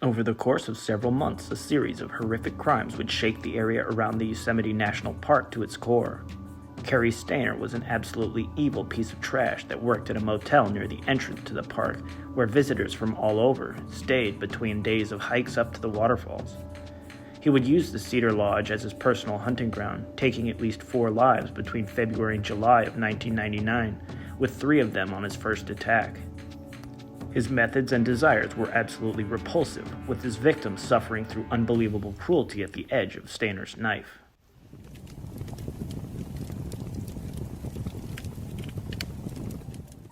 Over the course of several months, a series of horrific crimes would shake the area around the Yosemite National Park to its core. Cary Stayner was an absolutely evil piece of trash that worked at a motel near the entrance to the park, where visitors from all over stayed between days of hikes up to the waterfalls. He would use the Cedar Lodge as his personal hunting ground, taking at least 4 lives between February and July of 1999, with 3 of them on his first attack. His methods and desires were absolutely repulsive, with his victims suffering through unbelievable cruelty at the edge of Stayner's knife.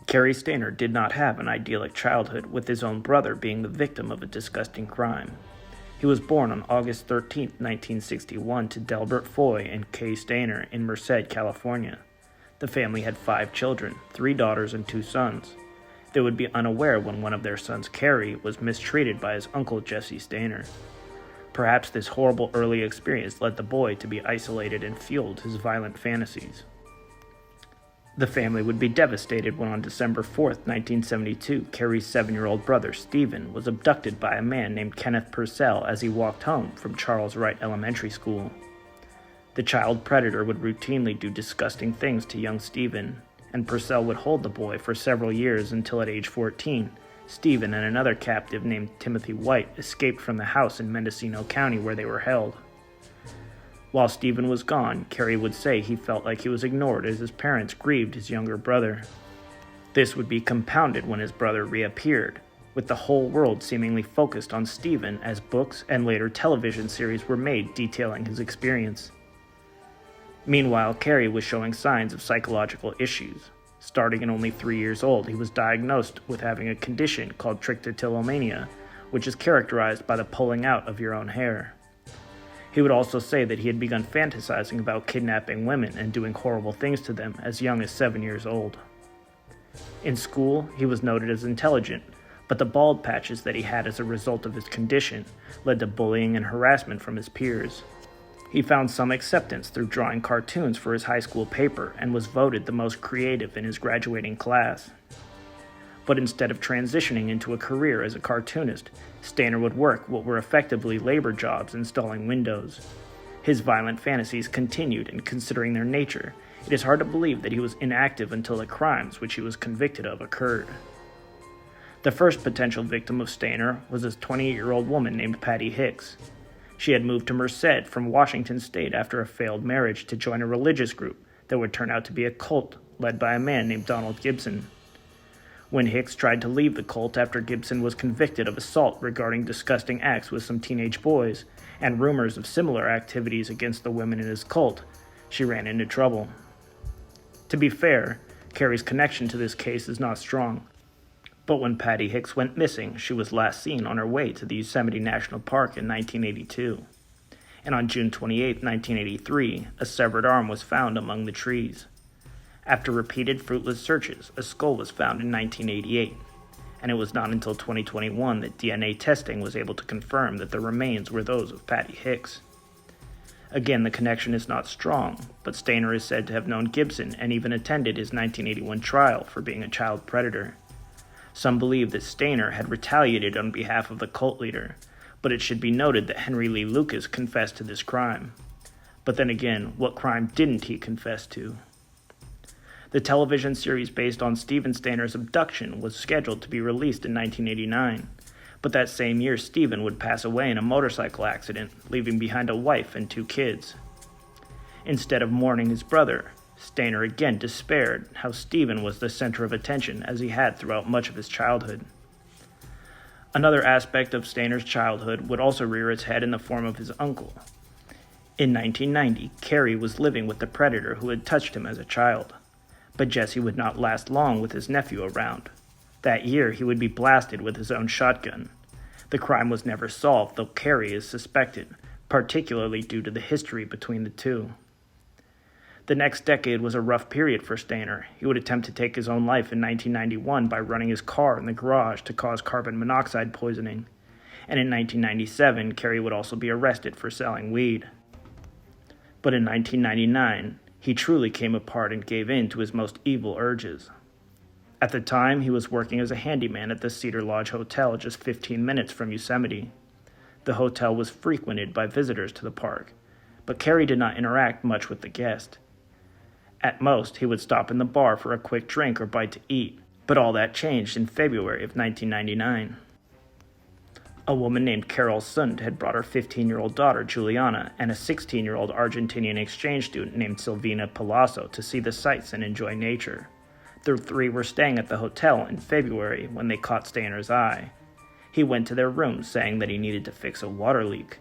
Cary Stayner did not have an idyllic childhood, with his own brother being the victim of a disgusting crime. He was born on August 13, 1961, to Delbert Foy and Cary Stayner in Merced, California. The family had 5 children, 3 daughters and 2 sons. They would be unaware when one of their sons, Cary, was mistreated by his uncle Jesse Staynor. Perhaps this horrible early experience led the boy to be isolated and fueled his violent fantasies. The family would be devastated when on December 4, 1972, Cary's 7-year-old brother, Stephen, was abducted by a man named Kenneth Purcell as he walked home from Charles Wright Elementary School. The child predator would routinely do disgusting things to young Stephen, and Purcell would hold the boy for several years until at age 14, Stephen and another captive named Timothy White escaped from the house in Mendocino County where they were held. While Stephen was gone, Cary would say he felt like he was ignored as his parents grieved his younger brother. This would be compounded when his brother reappeared, with the whole world seemingly focused on Stephen as books and later television series were made detailing his experience. Meanwhile, Cary was showing signs of psychological issues. Starting at only 3 years old, he was diagnosed with having a condition called trichotillomania, which is characterized by the pulling out of your own hair. He would also say that he had begun fantasizing about kidnapping women and doing horrible things to them as young as 7 years old. In school, he was noted as intelligent, but the bald patches that he had as a result of his condition led to bullying and harassment from his peers. He found some acceptance through drawing cartoons for his high school paper and was voted the most creative in his graduating class. But instead of transitioning into a career as a cartoonist, Stayner would work what were effectively labor jobs installing windows. His violent fantasies continued, and considering their nature, it is hard to believe that he was inactive until the crimes which he was convicted of occurred. The first potential victim of Stayner was a 28-year-old woman named Patty Hicks. She had moved to Merced from Washington State after a failed marriage to join a religious group that would turn out to be a cult led by a man named Donald Gibson. When Hicks tried to leave the cult after Gibson was convicted of assault regarding disgusting acts with some teenage boys and rumors of similar activities against the women in his cult, she ran into trouble. To be fair, Cary's connection to this case is not strong, but when Patty Hicks went missing, she was last seen on her way to the Yosemite National Park in 1982. And on June 28, 1983, a severed arm was found among the trees. After repeated fruitless searches, a skull was found in 1988, and it was not until 2021 that DNA testing was able to confirm that the remains were those of Patty Hicks. Again, the connection is not strong, but Stayner is said to have known Gibson and even attended his 1981 trial for being a child predator. Some believe that Stayner had retaliated on behalf of the cult leader, but it should be noted that Henry Lee Lucas confessed to this crime. But then again, what crime didn't he confess to? The television series based on Stephen Stayner's abduction was scheduled to be released in 1989, but that same year Stephen would pass away in a motorcycle accident, leaving behind a wife and 2 kids. Instead of mourning his brother, Stayner again despaired how Stephen was the center of attention as he had throughout much of his childhood. Another aspect of Stayner's childhood would also rear its head in the form of his uncle. In 1990, Cary was living with the predator who had touched him as a child. But Jesse would not last long with his nephew around. That year, he would be blasted with his own shotgun. The crime was never solved, though Cary is suspected, particularly due to the history between the two. The next decade was a rough period for Stayner. He would attempt to take his own life in 1991 by running his car in the garage to cause carbon monoxide poisoning. And in 1997, Cary would also be arrested for selling weed. But in 1999, he truly came apart and gave in to his most evil urges. At the time, he was working as a handyman at the Cedar Lodge Hotel just 15 minutes from Yosemite. The hotel was frequented by visitors to the park, but Cary did not interact much with the guest. At most, he would stop in the bar for a quick drink or bite to eat, but all that changed in February of 1999. A woman named Carol Sund had brought her 15-year-old daughter, Juliana, and a 16-year-old Argentinian exchange student named Silvina Palazzo to see the sights and enjoy nature. The three were staying at the hotel in February when they caught Stayner's eye. He went to their room saying that he needed to fix a water leak.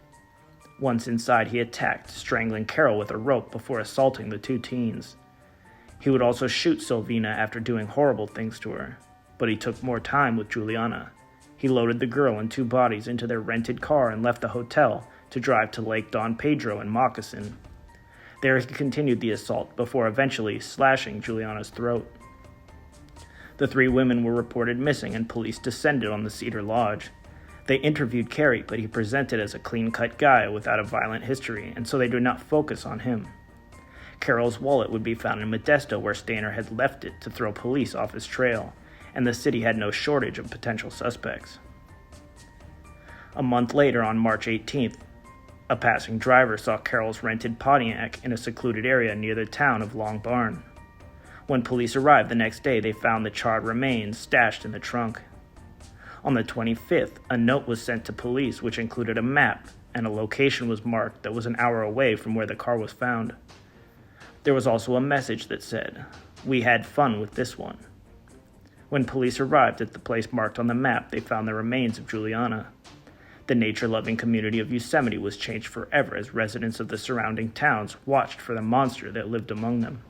Once inside, he attacked, strangling Carol with a rope before assaulting the two teens. He would also shoot Silvina after doing horrible things to her, but he took more time with Juliana. He loaded the girl and two bodies into their rented car and left the hotel to drive to Lake Don Pedro in Moccasin. There he continued the assault before eventually slashing Juliana's throat. The three women were reported missing and police descended on the Cedar Lodge. They interviewed Cary, but he presented as a clean-cut guy without a violent history, and so they did not focus on him. Carol's wallet would be found in Modesto, where Stayner had left it to throw police off his trail, and the city had no shortage of potential suspects. A month later, on March 18th, a passing driver saw Carol's rented Pontiac in a secluded area near the town of Long Barn. When police arrived the next day, they found the charred remains stashed in the trunk. On the 25th, a note was sent to police which included a map, and a location was marked that was an hour away from where the car was found. There was also a message that said, "We had fun with this one." When police arrived at the place marked on the map, they found the remains of Juliana. The nature-loving community of Yosemite was changed forever as residents of the surrounding towns watched for the monster that lived among them.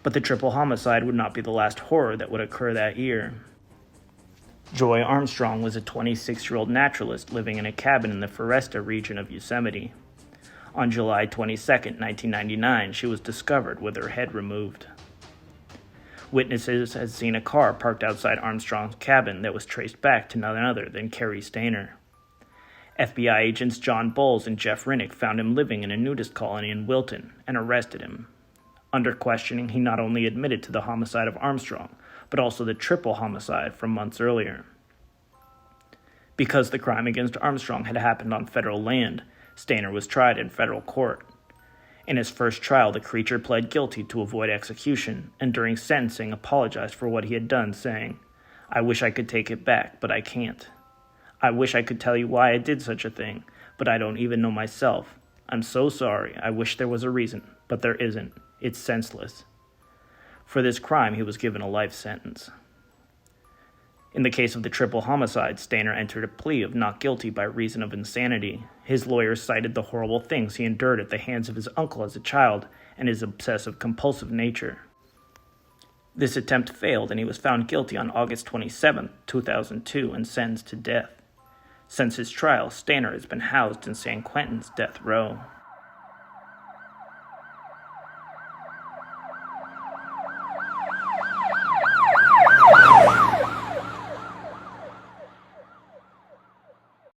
But the triple homicide would not be the last horror that would occur that year. Joy Armstrong was a 26-year-old naturalist living in a cabin in the Foresta region of Yosemite. On July 22, 1999, she was discovered with her head removed. Witnesses had seen a car parked outside Armstrong's cabin that was traced back to none other than Cary Stayner. FBI agents John Bowles and Jeff Rinnick found him living in a nudist colony in Wilton and arrested him. Under questioning, he not only admitted to the homicide of Armstrong, but also the triple homicide from months earlier. Because the crime against Armstrong had happened on federal land, Stayner was tried in federal court. In his first trial, the creature pled guilty to avoid execution, and during sentencing apologized for what he had done, saying, "I wish I could take it back, but I can't. I wish I could tell you why I did such a thing, but I don't even know myself. I'm so sorry. I wish there was a reason, but there isn't. It's senseless." For this crime, he was given a life sentence. In the case of the triple homicide, Stayner entered a plea of not guilty by reason of insanity. His lawyers cited the horrible things he endured at the hands of his uncle as a child and his obsessive-compulsive nature. This attempt failed, and he was found guilty on August 27, 2002, and sentenced to death. Since his trial, Stayner has been housed in San Quentin's death row.